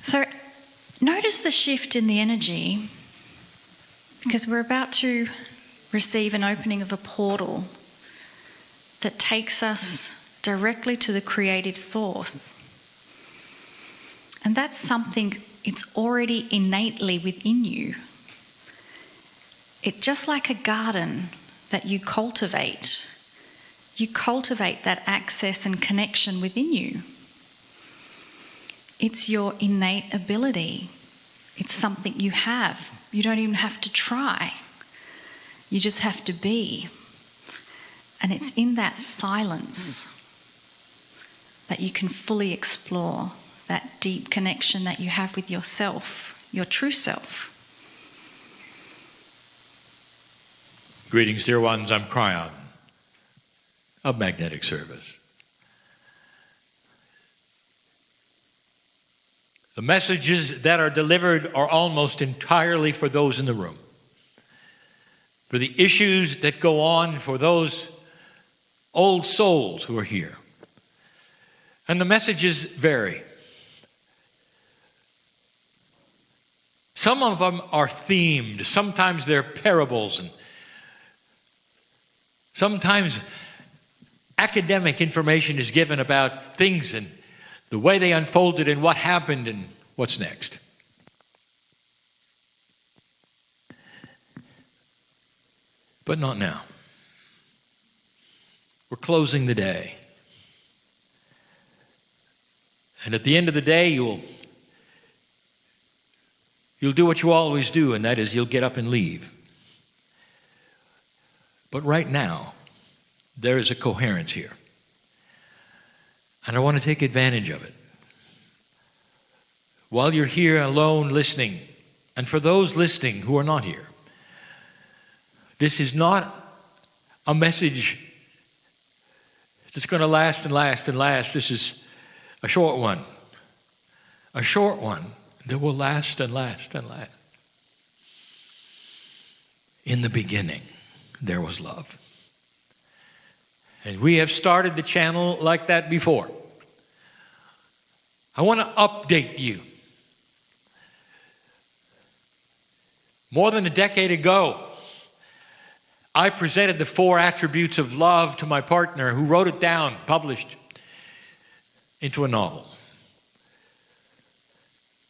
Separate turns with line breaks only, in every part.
So notice the shift in the energy, because we're about to receive an opening of a portal that takes us directly to the creative source. And that's something, it's already innately within you. It's just like a garden that you cultivate that access and connection within you. It's your innate ability. It's something you have. You don't even have to try. You just have to be. And it's in that silence that you can fully explore that deep connection that you have with yourself, your true self.
Greetings, dear ones. I'm Cryon of Magnetic Service. The messages that are delivered are almost entirely for those in the room. For the issues that go on for those old souls who are here. And the messages vary. Some of them are themed. Sometimes they're parables, and sometimes academic information is given about things and the way they unfolded and what happened and what's next. But not now. We're closing the day. And at the end of the day, you'll do what you always do, and that is you'll get up and leave. But right now, there is a coherence here. And I want to take advantage of it. While you're here alone listening, and for those listening who are not here, this is not a message that's going to last and last and last. This is a short one. A short one that will last and last and last. In the beginning, there was love. And we have started the channel like that before. I want to update you. More than a decade ago, I presented the 4 attributes of love to my partner, who wrote it down, published into a novel.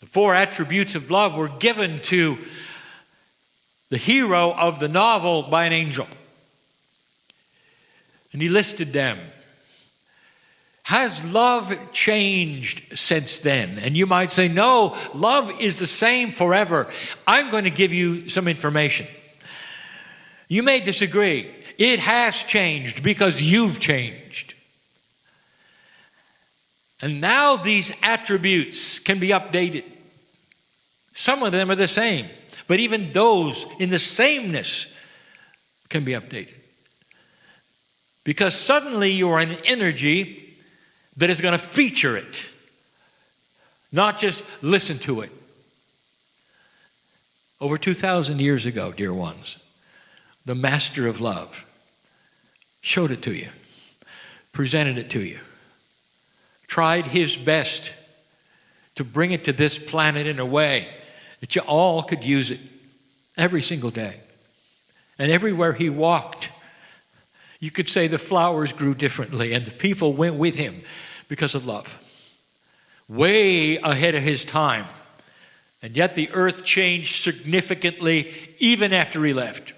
The 4 attributes of love were given to the hero of the novel by an angel. And he listed them. Has love changed since then? And you might say, no, love is the same forever. I'm going to give you some information. You may disagree. It has changed because you've changed. And now these attributes can be updated. Some of them are the same, but even those in the sameness can be updated. Because suddenly you are an energy that is going to feature it, not just listen to it. Over 2,000 years ago, dear ones, the master of love showed it to you, presented it to you, tried his best to bring it to this planet in a way that you all could use it every single day. And everywhere he walked, you could say the flowers grew differently and the people went with him because of love. Way ahead of his time. And yet the earth changed significantly even after he left.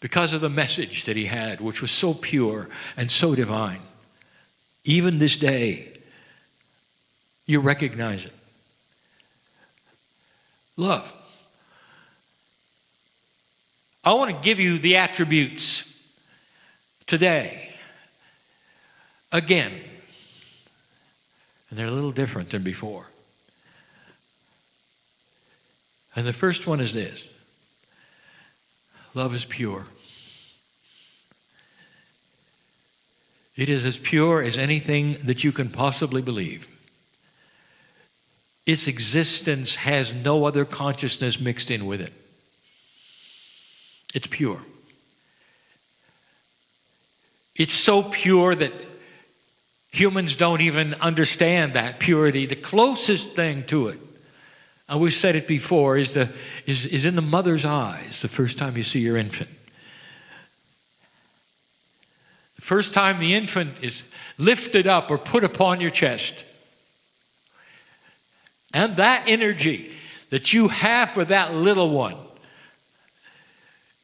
Because of the message that he had, which was so pure and so divine. Even this day, you recognize it. Love. I want to give you the attributes today. Again. And they're a little different than before. And the first one is this. Love is pure. It is as pure as anything that you can possibly believe. Its existence has no other consciousness mixed in with it. It's pure. It's so pure that Humans don't even understand that purity. The closest thing to it, we've said it before, is in the mother's eyes the first time you see your infant. The first time the infant is lifted up or put upon your chest. And that energy that you have for that little one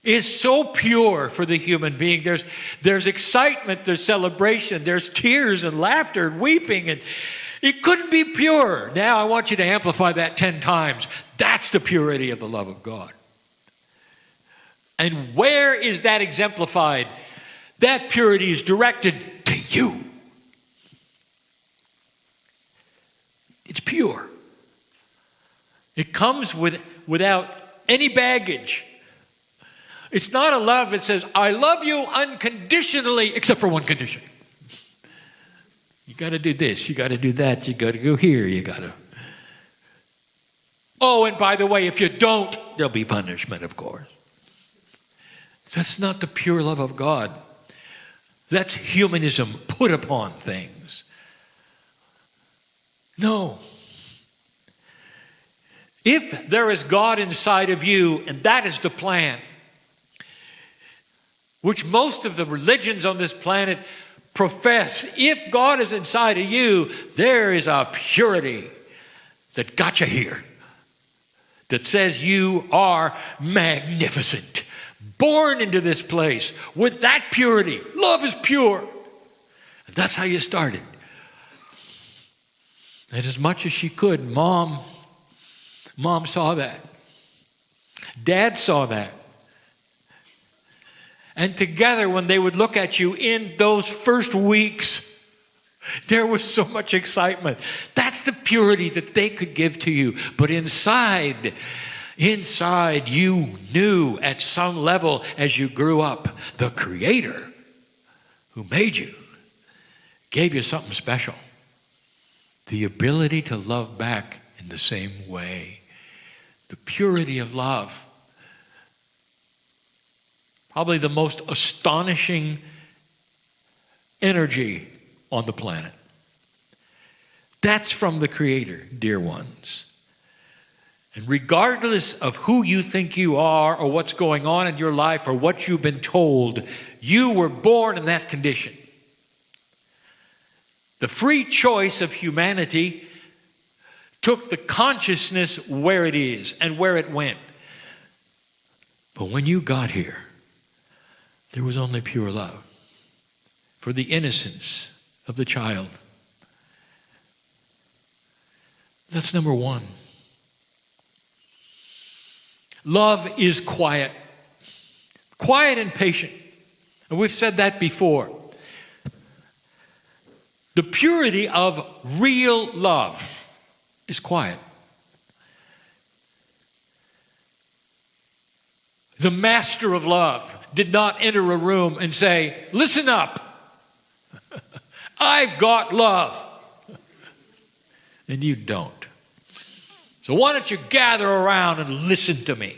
is so pure for the human being. There's excitement, there's celebration, there's tears and laughter and weeping, and it couldn't be pure. Now I want you to amplify that 10 times. That's the purity of the love of God. And where is that exemplified? That purity is directed to you. It's pure. It comes without any baggage. It's not a love that says, I love you unconditionally, except for one condition. You got to do this, you got to do that, you got to go here, you got to. Oh, and by the way, if you don't, there'll be punishment, of course. That's not the pure love of God. That's humanism put upon things. No. If there is God inside of you, and that is the plan, which most of the religions on this planet profess, if God is inside of you, there is a purity that got you here, that says you are magnificent, born into this place with that purity. Love is pure. And that's how you started. And as much as she could, Mom saw that. Dad saw that. And together, when they would look at you in those first weeks, there was so much excitement. That's the purity that they could give to you. But inside, you knew at some level as you grew up, the Creator who made you gave you something special. The ability to love back in the same way. The purity of love. Probably the most astonishing energy on the planet. That's from the Creator, dear ones. And regardless of who you think you are or what's going on in your life or what you've been told, you were born in that condition. The free choice of humanity took the consciousness where it is and where it went. But when you got here, there was only pure love for the innocence of the child. That's number one. Love is quiet. Quiet and patient. And we've said that before. The purity of real love is quiet. The master of love did not enter a room and say, listen up, I've got love. And you don't. So why don't you gather around and listen to me?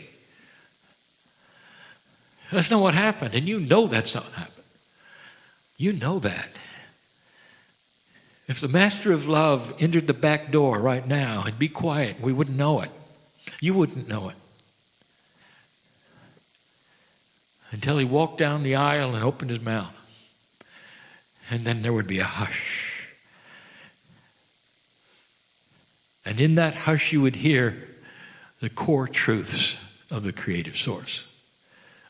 That's not what happened. And you know that's not what happened. You know that. If the master of love entered the back door right now and be quiet, we wouldn't know it. You wouldn't know it. Until he walked down the aisle and opened his mouth. And then there would be a hush. And in that hush you would hear the core truths of the creative source,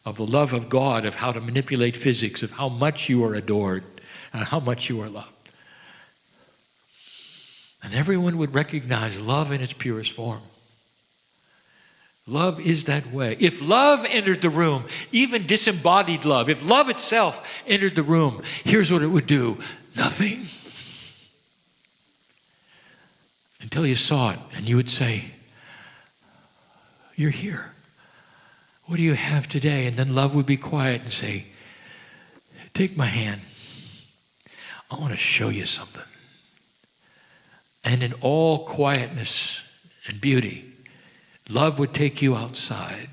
of the love of God, of how to manipulate physics, of how much you are adored, and how much you are loved. And everyone would recognize love in its purest form. Love is that way. If love entered the room, even disembodied love, if love itself entered the room, here's what it would do. Nothing. Until you saw it and you would say, you're here. What do you have today? And then love would be quiet and say, take my hand. I want to show you something. And in all quietness and beauty, love would take you outside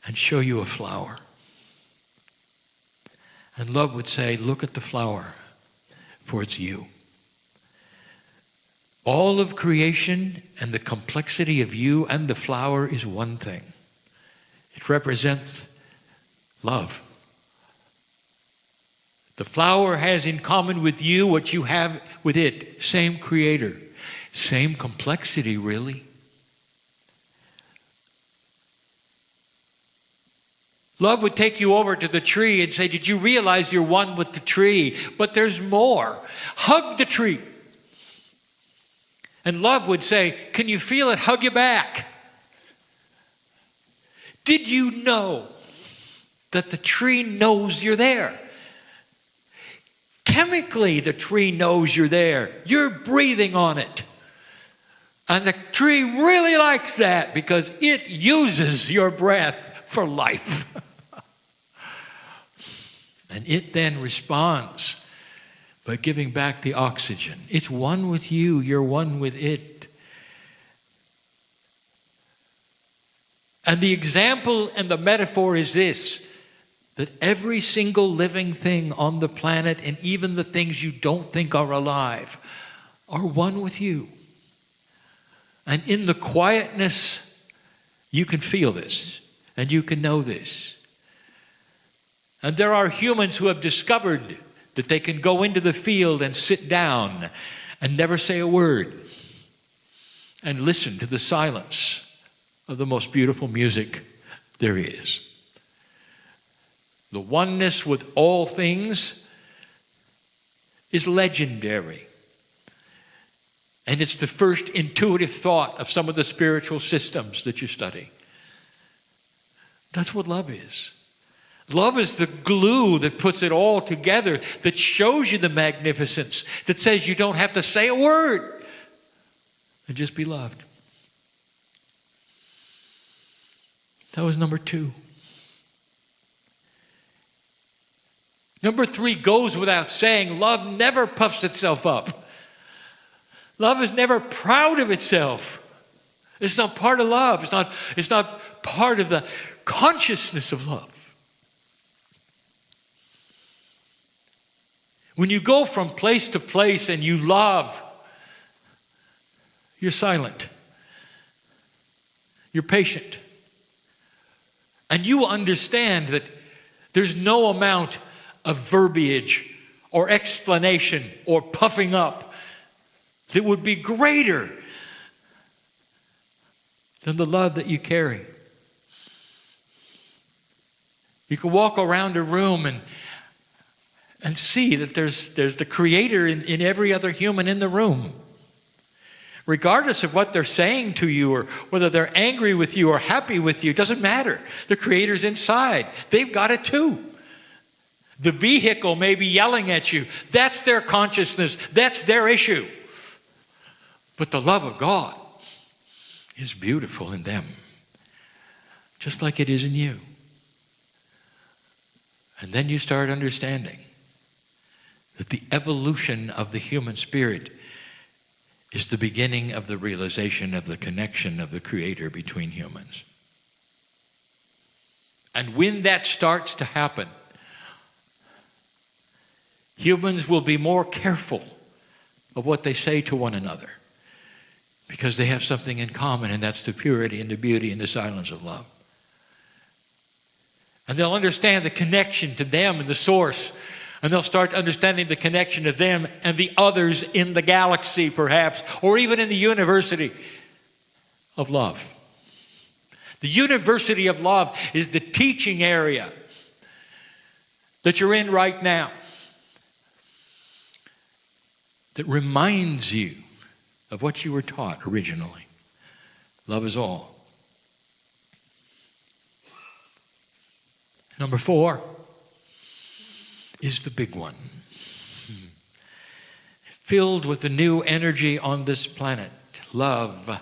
and show you a flower. And love would say, look at the flower. for it's you. All of creation and the complexity of you and the flower is one thing. It represents love. The flower has in common with you what you have with it. Same creator. Same complexity, really. Love would take you over to the tree and say, did you realize you're one with the tree? But there's more. Hug the tree. And love would say, can you feel it? Hug you back. Did you know that the tree knows you're there? Chemically, the tree knows you're there. You're breathing on it. And the tree really likes that because it uses your breath for life. And it then responds by giving back the oxygen. It's one with you. You're one with it. And the example and the metaphor is this, that every single living thing on the planet, and even the things you don't think are alive, are one with you. And in the quietness, you can feel this, and you can know this. And there are humans who have discovered that they can go into the field and sit down and never say a word and listen to the silence of the most beautiful music there is. The oneness with all things is legendary. And it's the first intuitive thought of some of the spiritual systems that you study. That's what love is. Love is the glue that puts it all together, that shows you the magnificence, that says you don't have to say a word and just be loved. That was number 2. Number 3 goes without saying. Love never puffs itself up. Love is never proud of itself. It's not part of love. It's not part of the consciousness of love. When you go from place to place and you love, you're silent. You're patient. And you understand that there's no amount of verbiage or explanation or puffing up that would be greater than the love that you carry. You can walk around a room and see that there's the Creator in every other human in the room. Regardless of what they're saying to you or whether they're angry with you or happy with you, it doesn't matter. The Creator's inside. They've got it too. The vehicle may be yelling at you. That's their consciousness. That's their issue. But the love of God is beautiful in them, just like it is in you. And then you start understanding that the evolution of the human spirit is the beginning of the realization of the connection of the Creator between humans. And when that starts to happen, humans will be more careful of what they say to one another because they have something in common, and that's the purity and the beauty and the silence of love. And they'll understand the connection to them and the source. And they'll start understanding the connection to them and the others in the galaxy, perhaps, or even in the university of love. The university of love is the teaching area that you're in right now that reminds you of what you were taught originally. Love is all. Number 4 is the big one. Filled with the new energy on this planet, love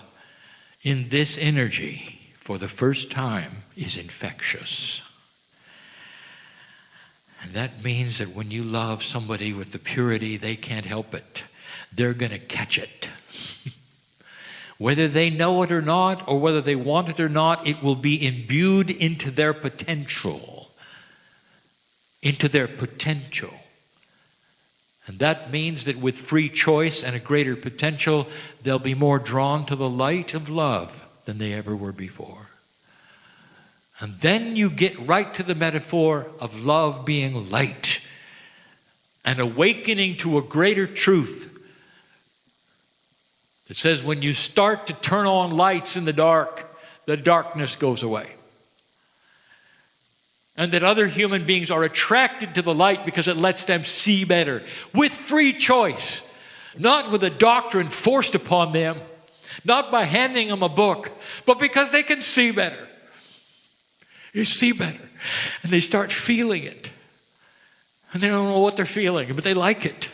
in this energy for the first time is infectious. And that means that when you love somebody with the purity, they can't help it. They're going to catch it. Whether they know it or not, or whether they want it or not, it will be imbued into their potential. Into their potential. And that means that with free choice and a greater potential, they'll be more drawn to the light of love than they ever were before. And then you get right to the metaphor of love being light and awakening to a greater truth. It says when you start to turn on lights in the darkness goes away. And that other human beings are attracted to the light because it lets them see better. With free choice. Not with a doctrine forced upon them. Not by handing them a book. But because they can see better. You see better. And they start feeling it. And they don't know what they're feeling, but they like it.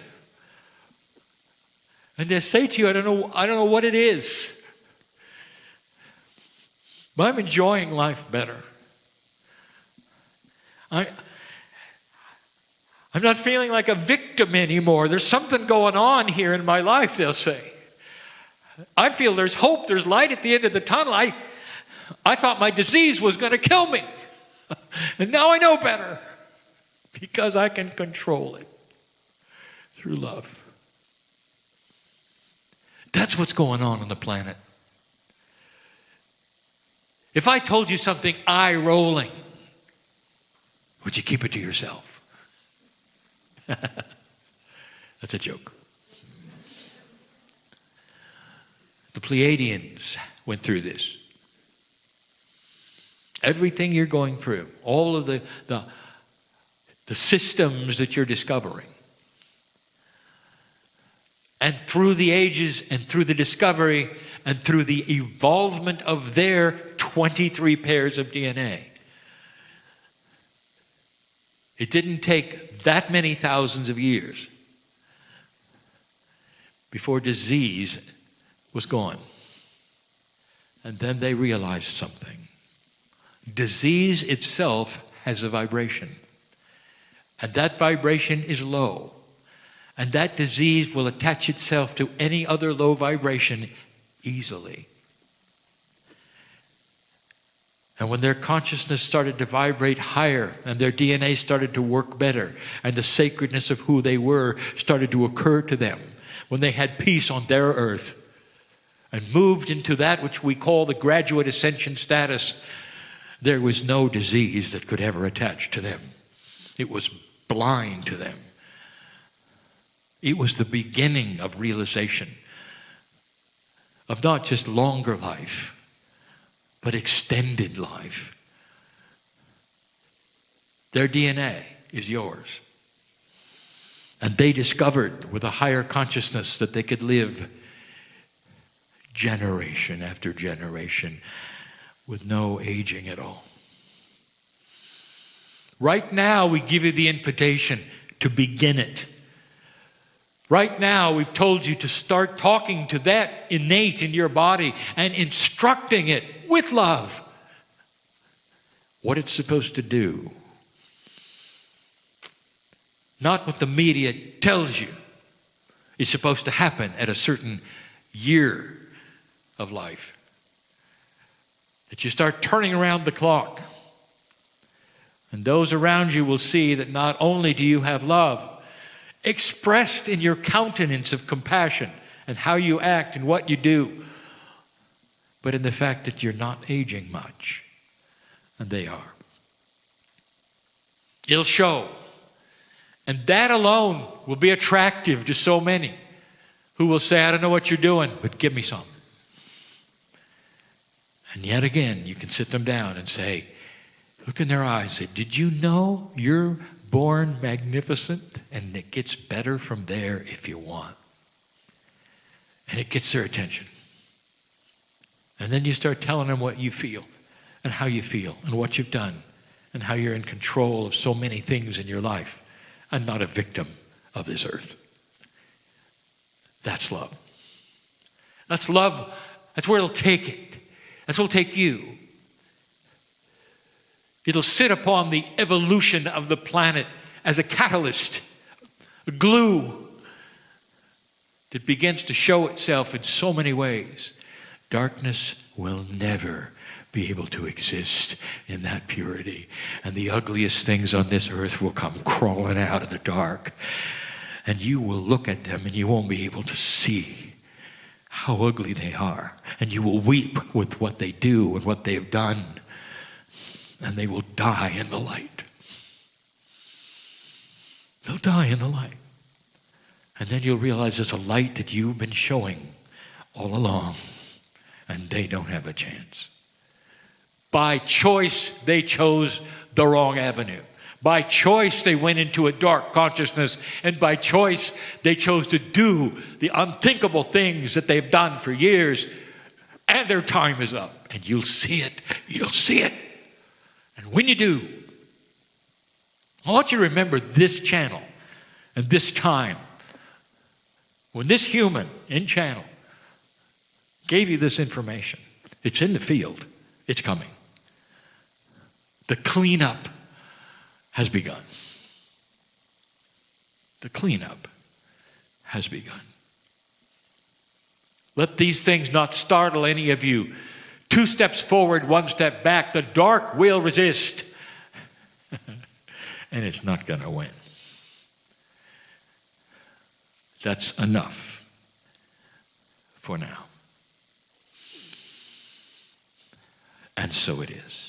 And they say to you, I don't know what it is. But I'm enjoying life better. I'm not feeling like a victim anymore. There's something going on here in my life, they'll say. I feel there's hope, there's light at the end of the tunnel. I thought my disease was going to kill me. And now I know better. Because I can control it through love. That's what's going on the planet. If I told you something eye-rolling, would you keep it to yourself? That's a joke. The Pleiadians went through this. Everything you're going through, all of the systems that you're discovering. And through the ages and through the discovery and through the evolvement of their 23 pairs of DNA. It didn't take that many thousands of years before disease was gone. And then they realized something. Disease itself has a vibration. And that vibration is low. And that disease will attach itself to any other low vibration easily. And when their consciousness started to vibrate higher and their DNA started to work better and the sacredness of who they were started to occur to them, when they had peace on their earth and moved into that which we call the graduate ascension status, there was no disease that could ever attach to them. It was blind to them. It was the beginning of realization of not just longer life, but extended life. Their DNA is yours. And they discovered with a higher consciousness that they could live generation after generation with no aging at all. Right now, we give you the invitation to begin it. Right now, we've told you to start talking to that innate in your body and instructing it with love what it's supposed to do. Not what the media tells you is supposed to happen at a certain year of life. That you start turning around the clock. And those around you will see that not only do you have love expressed in your countenance of compassion and how you act and what you do, but in the fact that you're not aging much. And they are. It'll show. And that alone will be attractive to so many who will say, I don't know what you're doing, but give me some. And yet again, you can sit them down and say, look in their eyes, say, did you know you're born magnificent? And it gets better from there if you want. And it gets their attention. And then you start telling them what you feel and how you feel and what you've done and how you're in control of so many things in your life and not a victim of this earth. That's love. That's love. That's where it'll take it. That's where it'll take you. It'll sit upon the evolution of the planet as a catalyst, a glue that begins to show itself in so many ways. Darkness will never be able to exist in that purity. And the ugliest things on this earth will come crawling out of the dark. And you will look at them and you won't be able to see how ugly they are. And you will weep with what they do and what they've done. And they will die in the light. They'll die in the light. And then you'll realize there's a light that you've been showing all along. And they don't have a chance. By choice, they chose the wrong avenue. By choice, they went into a dark consciousness. And by choice, they chose to do the unthinkable things that they've done for years. And their time is up. And you'll see it. You'll see it. And when you do, I want you to remember this channel and this time. When this human in channel gave you this information, it's in the field. It's coming. The cleanup has begun. The cleanup has begun. Let these things not startle any of you. 2 steps forward, 1 step back. The dark will resist. And it's not going to win. That's enough for now. And so it is.